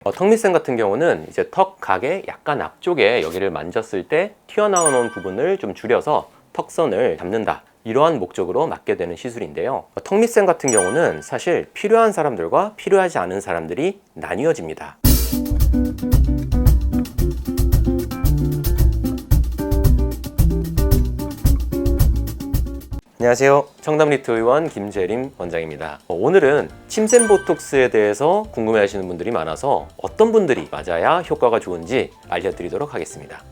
턱밑샘 같은 경우는 이제 턱 각의 약간 앞쪽에 여기를 만졌을 때 튀어나오는 부분을 좀 줄여서 턱선을 잡는다, 이러한 목적으로 맞게 되는 시술인데요. 턱밑샘 같은 경우는 사실 필요한 사람들과 필요하지 않은 사람들이 나뉘어집니다. 안녕하세요. 청담리트 의원 김재림 원장입니다. 오늘은 침샘 보톡스에 대해서 궁금해하시는 분들이 많아서 어떤 분들이 맞아야 효과가 좋은지 알려드리도록 하겠습니다.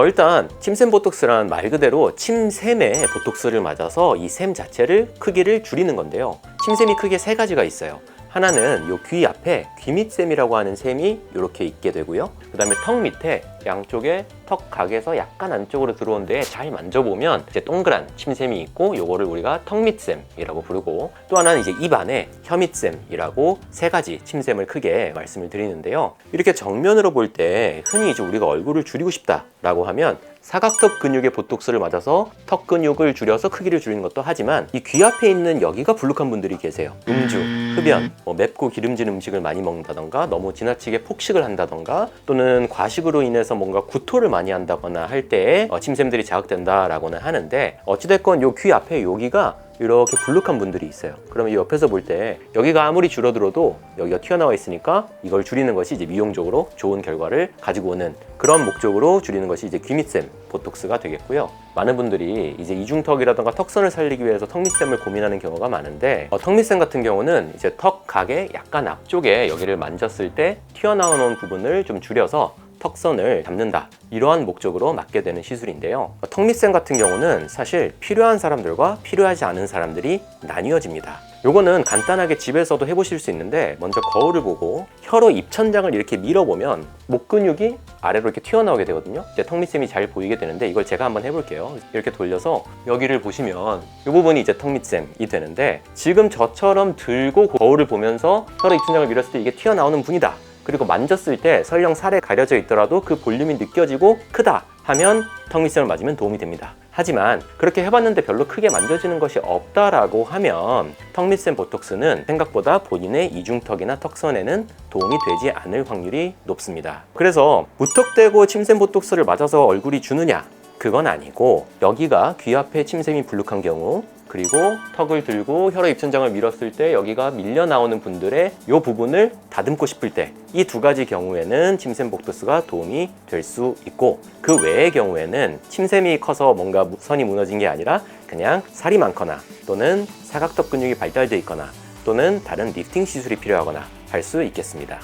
일단 침샘 보톡스란 말 그대로 침샘에 보톡스를 맞아서 이 샘 자체를 크기를 줄이는 건데요. 침샘이 크게 세 가지가 있어요. 하나는 요 귀 앞에 귀밑샘이라고 하는 샘이 이렇게 있게 되고요. 그 다음에 턱 밑에 양쪽에 턱 각에서 약간 안쪽으로 들어온 데에 잘 만져보면 이제 동그란 침샘이 있고, 요거를 우리가 턱밑샘이라고 부르고, 또 하나는 이제 입 안에 혀밑샘이라고 세 가지 침샘을 크게 말씀을 드리는데요. 이렇게 정면으로 볼 때 흔히 이제 우리가 얼굴을 줄이고 싶다라고 하면 사각턱 근육에 보톡스를 맞아서 턱 근육을 줄여서 크기를 줄이는 것도 하지만, 이 귀 앞에 있는 여기가 불룩한 분들이 계세요. 음주, 흡연, 맵고 기름진 음식을 많이 먹는다던가 너무 지나치게 폭식을 한다던가 또는 과식으로 인해서 뭔가 구토를 많이 한다거나 할 때에 침샘들이 자극된다라고는 하는데, 어찌됐건 요 귀 앞에 여기가 이렇게 불룩한 분들이 있어요. 그러면 이 옆에서 볼 때 여기가 아무리 줄어들어도 여기가 튀어나와 있으니까 이걸 줄이는 것이 이제 미용적으로 좋은 결과를 가지고 오는 그런 목적으로 줄이는 것이 이제 귀밑샘 보톡스가 되겠고요. 많은 분들이 이제 이중턱이라던가 턱선을 살리기 위해서 턱밑샘을 고민하는 경우가 많은데, 턱밑샘 같은 경우는 이제 턱 각의 약간 앞쪽에 여기를 만졌을 때 튀어나오는 부분을 좀 줄여서 턱선을 잡는다, 이러한 목적으로 맞게 되는 시술인데요. 턱밑샘 같은 경우는 사실 필요한 사람들과 필요하지 않은 사람들이 나뉘어집니다. 요거는 간단하게 집에서도 해보실 수 있는데, 먼저 거울을 보고 혀로 입천장을 이렇게 밀어보면 목 근육이 아래로 이렇게 튀어나오게 되거든요. 이제 턱밑샘이 잘 보이게 되는데, 이걸 제가 한번 해볼게요. 이렇게 돌려서 여기를 보시면 이 부분이 이제 턱밑샘이 되는데, 지금 저처럼 들고 거울을 보면서 혀로 입천장을 밀었을 때 이게 튀어나오는 분이다, 그리고 만졌을 때 설령 살에 가려져 있더라도 그 볼륨이 느껴지고 크다 하면 턱밑샘을 맞으면 도움이 됩니다. 하지만 그렇게 해봤는데 별로 크게 만져지는 것이 없다라고 하면 턱밑샘 보톡스는 생각보다 본인의 이중턱이나 턱선에는 도움이 되지 않을 확률이 높습니다. 그래서 무턱대고 침샘 보톡스를 맞아서 얼굴이 주느냐? 그건 아니고, 여기가 귀 앞에 침샘이 불룩한 경우, 그리고 턱을 들고 혀로 입천장을 밀었을 때 여기가 밀려 나오는 분들의 이 부분을 다듬고 싶을 때, 이 두 가지 경우에는 침샘 보톡스가 도움이 될 수 있고, 그 외의 경우에는 침샘이 커서 뭔가 선이 무너진 게 아니라 그냥 살이 많거나 또는 사각턱 근육이 발달되어 있거나 또는 다른 리프팅 시술이 필요하거나 할 수 있겠습니다.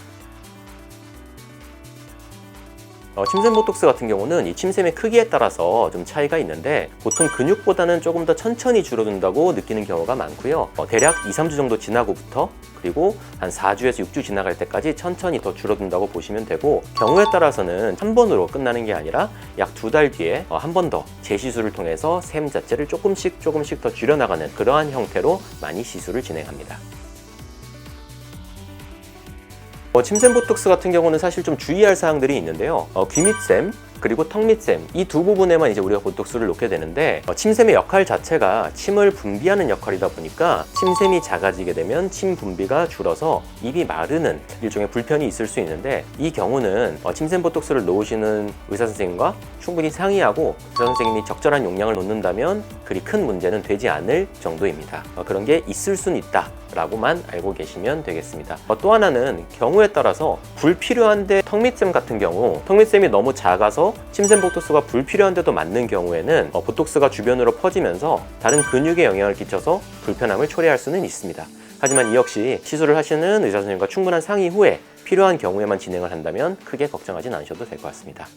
침샘 보톡스 같은 경우는 이 침샘의 크기에 따라서 좀 차이가 있는데, 보통 근육보다는 조금 더 천천히 줄어든다고 느끼는 경우가 많고요. 대략 2-3주 정도 지나고부터, 그리고 한 4주에서 6주 지나갈 때까지 천천히 더 줄어든다고 보시면 되고, 경우에 따라서는 한 번으로 끝나는 게 아니라 약 2달 뒤에 한 번 더 재시술을 통해서 샘 자체를 조금씩 더 줄여나가는 그러한 형태로 많이 시술을 진행합니다. 침샘 보톡스 같은 경우는 사실 좀 주의할 사항들이 있는데요. 귀밑샘 그리고 턱밑샘, 이 두 부분에만 이제 우리가 보톡스를 놓게 되는데, 침샘의 역할 자체가 침을 분비하는 역할이다 보니까 침샘이 작아지게 되면 침 분비가 줄어서 입이 마르는 일종의 불편이 있을 수 있는데, 이 경우는 침샘 보톡스를 놓으시는 의사 선생님과 충분히 상의하고 의사 선생님이 적절한 용량을 놓는다면 그리 큰 문제는 되지 않을 정도입니다. 그런 게 있을 수는 있다 라고만 알고 계시면 되겠습니다. 또 하나는 경우에 따라서 불필요한데 턱밑샘 같은 경우, 턱밑샘이 너무 작아서 침샘 보톡스가 불필요한데도 맞는 경우에는 보톡스가 주변으로 퍼지면서 다른 근육에 영향을 끼쳐서 불편함을 초래할 수는 있습니다. 하지만 이 역시 시술을 하시는 의사 선생님과 충분한 상의 후에 필요한 경우에만 진행을 한다면 크게 걱정하진 않으셔도 될 것 같습니다.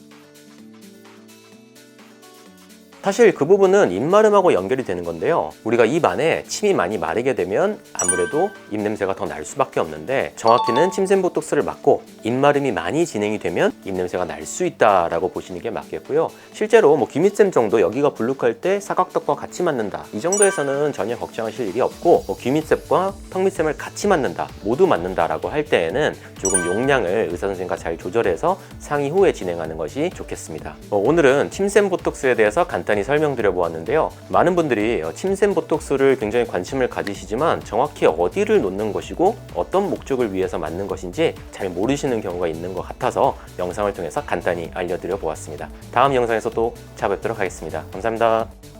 사실 그 부분은 입마름하고 연결이 되는 건데요. 우리가 입 안에 침이 많이 마르게 되면 아무래도 입냄새가 더 날 수밖에 없는데, 정확히는 침샘 보톡스를 맞고 입마름이 많이 진행이 되면 입냄새가 날 수 있다라고 보시는 게 맞겠고요. 실제로 귀밑샘 정도 여기가 불룩할 때 사각턱과 같이 맞는다, 이 정도에서는 전혀 걱정하실 일이 없고, 귀밑샘과 턱밑샘을 같이 맞는다, 모두 맞는다라고 할 때에는 조금 용량을 의사 선생님과 잘 조절해서 상의 후에 진행하는 것이 좋겠습니다. 오늘은 침샘 보톡스에 대해서 간단히 간단히 설명드려 보았는데요. 많은 분들이 침샘 보톡스를 굉장히 관심을 가지시지만 정확히 어디를 놓는 것이고 어떤 목적을 위해서 맞는 것인지 잘 모르시는 경우가 있는 것 같아서 영상을 통해서 간단히 알려드려 보았습니다. 다음 영상에서 또 찾아뵙도록 하겠습니다. 감사합니다.